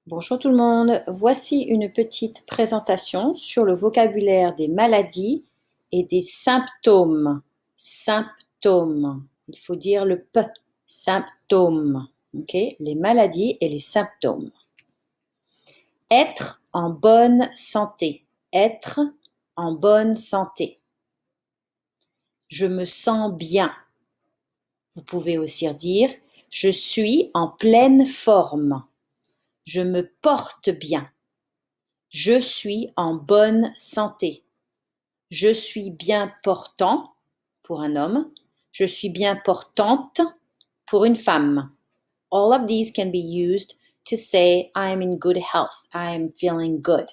Bonjour tout le monde, voici une petite présentation sur le vocabulaire des maladies et des symptômes. Symptômes, il faut dire le P, symptômes, ok? Les maladies et les symptômes. Être en bonne santé, être en bonne santé. Je me sens bien. Vous pouvez aussi dire je suis en pleine forme. Je me porte bien. Je suis en bonne santé. Je suis bien portant pour un homme. Je suis bien portante pour une femme. All of these can be used to say I am in good health. I am feeling good.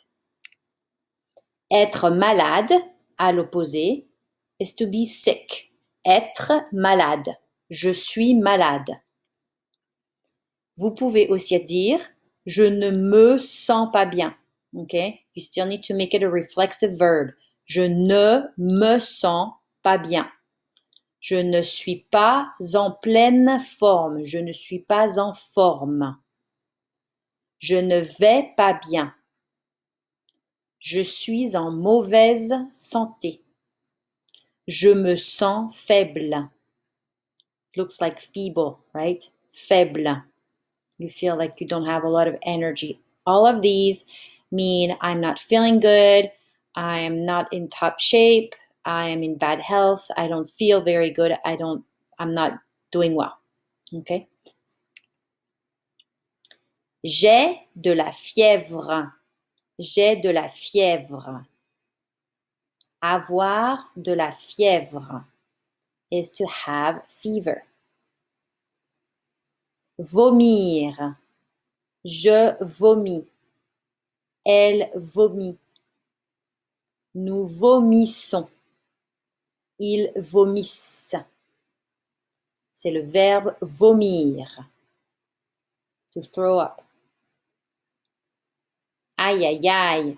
Être malade, à l'opposé, is to be sick. Être malade. Je suis malade. Vous pouvez aussi dire je ne me sens pas bien. Okay? You still need to make it a reflexive verb. Je ne me sens pas bien. Je ne suis pas en pleine forme. Je ne suis pas en forme. Je ne vais pas bien. Je suis en mauvaise santé. Je me sens faible. Looks like feeble, right? Faible. You feel like you don't have a lot of energy. All of these mean I'm not feeling good, I am not in top shape, I am in bad health, I don't feel very good, I'm not doing well. Okay? J'ai de la fièvre. J'ai de la fièvre. Avoir de la fièvre is to have fever. Vomir. Je vomis. Elle vomit. Nous vomissons. Ils vomissent. C'est le verbe vomir. To throw up. Aïe, aïe, aïe.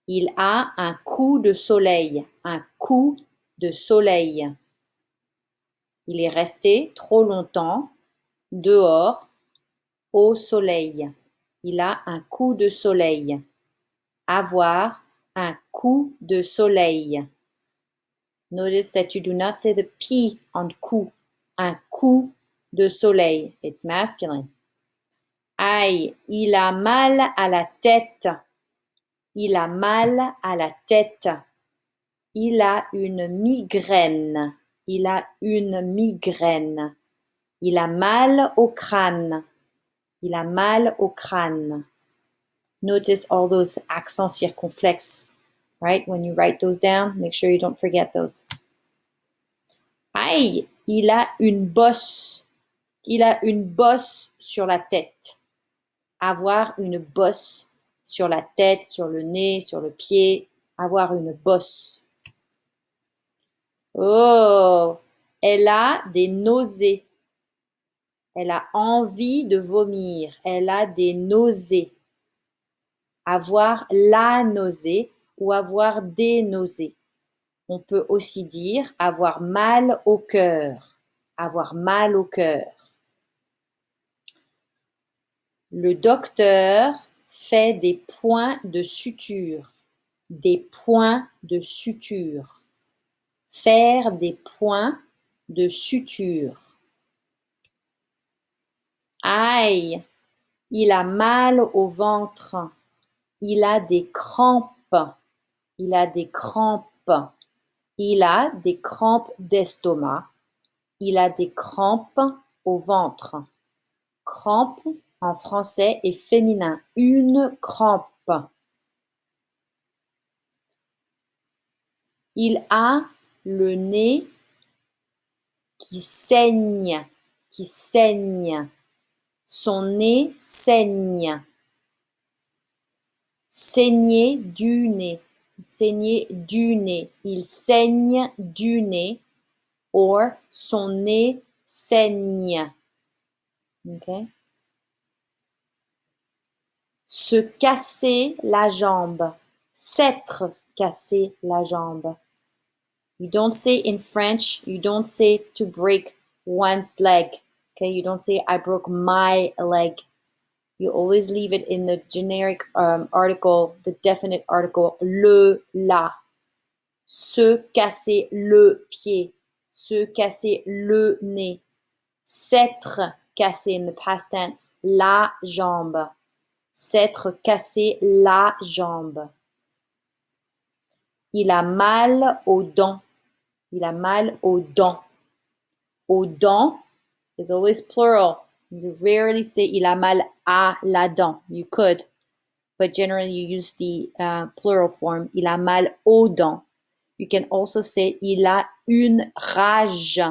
Il a un coup de soleil. Un coup de soleil. Il est resté trop longtemps dehors au soleil. Il a un coup de soleil. Avoir un coup de soleil. Notice that you do not say the P on coup. Un coup de soleil. It's masculine. Aïe, il a mal à la tête. Il a mal à la tête. Il a une migraine. Il a une migraine. Il a mal au crâne. Il a mal au crâne. Notice all those accents circonflexes, right? When you write those down, make sure you don't forget those. Aïe, il a une bosse. Il a une bosse sur la tête. Avoir une bosse sur la tête, sur le nez, sur le pied. Avoir une bosse. Oh, elle a des nausées. Elle a envie de vomir. Elle a des nausées. Avoir la nausée ou avoir des nausées. On peut aussi dire avoir mal au cœur. Avoir mal au cœur. Le docteur fait des points de suture. Des points de suture. Faire des points de suture. Aïe, il a mal au ventre. Il a des crampes. Il a des crampes. Il a des crampes d'estomac. Il a des crampes au ventre. Crampe en français est féminin. Une crampe. Il a le nez qui saigne. Qui saigne. Son nez saigne. Saigner du nez. Saigner du nez. Il saigne du nez. Or son nez saigne. Okay? Se casser la jambe. S'être cassé la jambe. You don't say in French, you don't say to break one's leg. Okay, you don't say I broke my leg. You always leave it in the generic article, the definite article, le, la. Se casser le pied. Se casser le nez. S'être cassé in the past tense, la jambe. S'être cassé la jambe. Il a mal aux dents. Il a mal aux dents. Aux dents is always plural. You rarely say il a mal à la dent. You could, but generally you use the plural form. Il a mal aux dents. You can also say il a une rage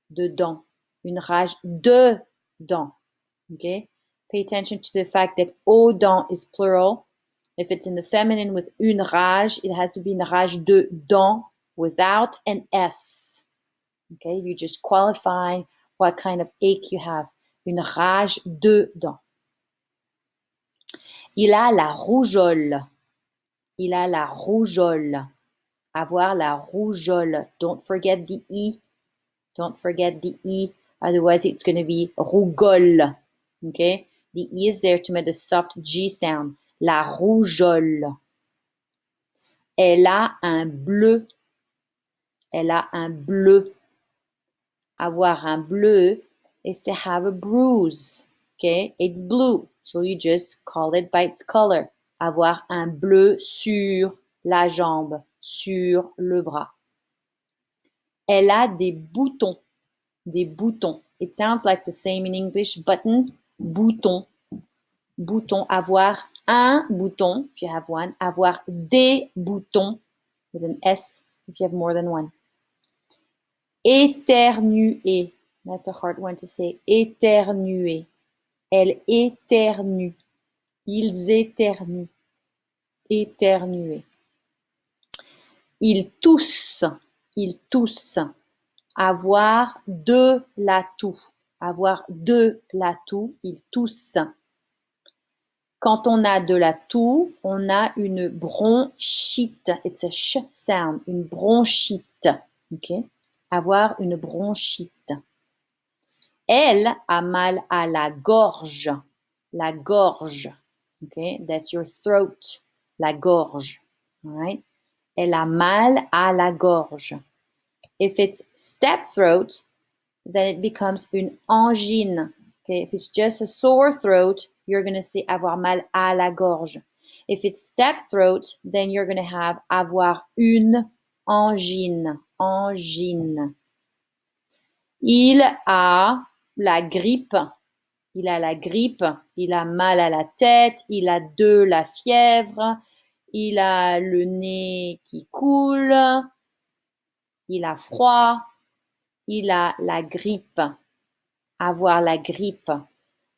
de dents. Une rage de dents. Okay? Pay attention to the fact that aux dents is plural. If it's in the feminine with une rage, it has to be une rage de dents without an S. Okay? You just qualify what kind of ache you have. Une rage de dents. Il a la rougeole. Il a la rougeole. Avoir la rougeole. Don't forget the E. Don't forget the E. Otherwise, it's going to be rougeole. Okay? The E is there to make the soft G sound. La rougeole. Elle a un bleu. Elle a un bleu. Avoir un bleu is to have a bruise. Okay? It's blue. So you just call it by its color. Avoir un bleu sur la jambe, sur le bras. Elle a des boutons. Des boutons. It sounds like the same in English. Button, bouton. Bouton, avoir un bouton, if you have one. Avoir des boutons, with an S, if you have more than one. Éternuer. That's a hard one to say. Éternuer. Elle éternue. Ils éternuent. Éternuer. Ils toussent. Ils toussent. Avoir de la toux. Avoir de la toux. Ils toussent. Quand on a de la toux, on a une bronchite. It's a sh sound. Une bronchite. Okay? Avoir une bronchite. Elle a mal à la gorge. La gorge. Okay? That's your throat. La gorge. All right? Elle a mal à la gorge. If it's step throat, then it becomes une angine. Okay? If it's just a sore throat, you're going to say avoir mal à la gorge. If it's step throat, then you're going to have avoir une angine. Angine. Il a la grippe. Il a la grippe. Il a mal à la tête. Il a de la fièvre. Il a le nez qui coule. Il a froid. Il a la grippe. Avoir la grippe.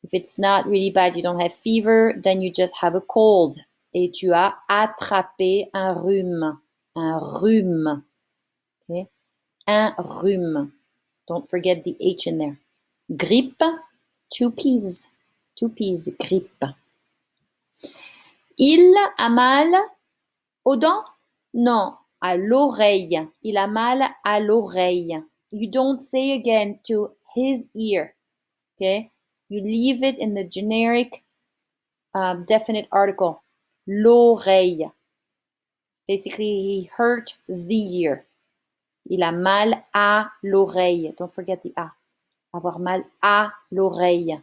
If it's not really bad, you don't have fever, then you just have a cold. Et tu as attrapé un rhume. Un rhume. Okay? Un rhume. Don't forget the H in there. Grippe, two P's. Two P's, grippe. Il a mal aux dents? Non, à l'oreille. Il a mal à l'oreille. You don't say again to his ear. Okay? You leave it in the generic definite article. L'oreille. Basically, he hurt the ear. Il a mal à l'oreille. Don't forget the A. Avoir mal à l'oreille.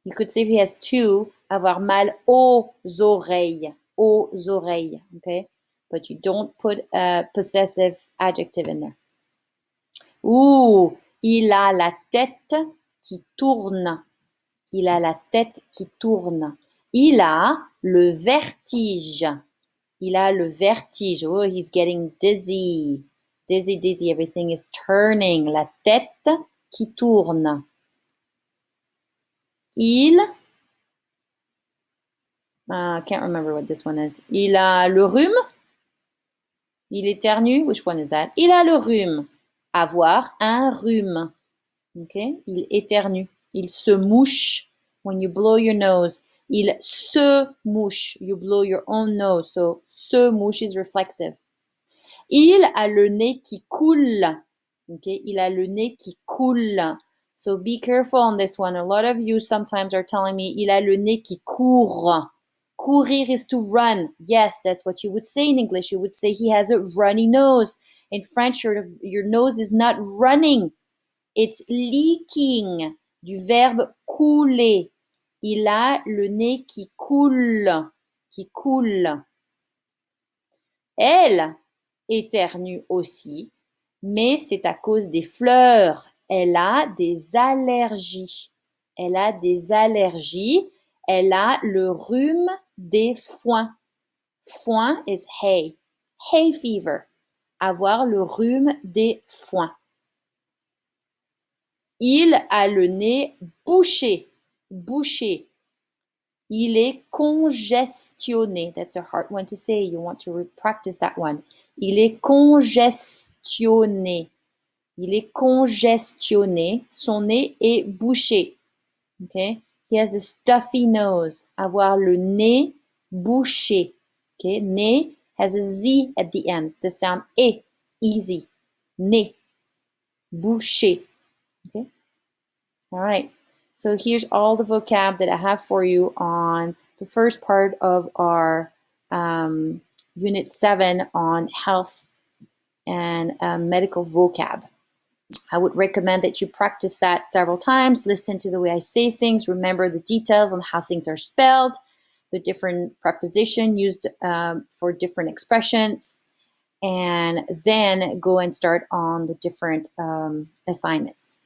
You could say if he has two, avoir mal aux oreilles. Aux oreilles. Okay? But you don't put a possessive adjective in there. Ouh, il a la tête qui tourne. Il a la tête qui tourne. Il a le vertige. Il a le vertige. Oh, he's getting dizzy. Dizzy, dizzy. Everything is turning. La tête qui tourne. I can't remember what this one is. Il a le rhume. Il éternue. Which one is that? Il a le rhume. Avoir un rhume. Okay? Il éternue. Il se mouche. When you blow your nose. Il se mouche. You blow your own nose. So, se mouche is reflexive. Il a le nez qui coule. Okay? Il a le nez qui coule. So be careful on this one. A lot of you sometimes are telling me, il a le nez qui court. Courir is to run. Yes, that's what you would say in English. You would say he has a runny nose. In French, your nose is not running. It's leaking. Du verbe couler. Il a le nez qui coule. Qui coule. Elle éternue aussi, mais c'est à cause des fleurs. Elle a des allergies. Elle a des allergies. Elle a le rhume des foins. Foin is hay. Hay fever. Avoir le rhume des foins. Il a le nez bouché. Bouché. Il est congestionné. That's a hard one to say. You want to practice that one. Il est congestionné. Il est congestionné. Son nez est bouché. Okay? He has a stuffy nose. Avoir le nez bouché. Okay? Nez has a Z at the end. It's the sound E. Easy. Nez. Bouché. Okay? All right. So here's all the vocab that I have for you on the first part of our Unit 7 on health and medical vocab. I would recommend that you practice that several times, listen to the way I say things, remember the details on how things are spelled, the different preposition used for different expressions, and then go and start on the different assignments.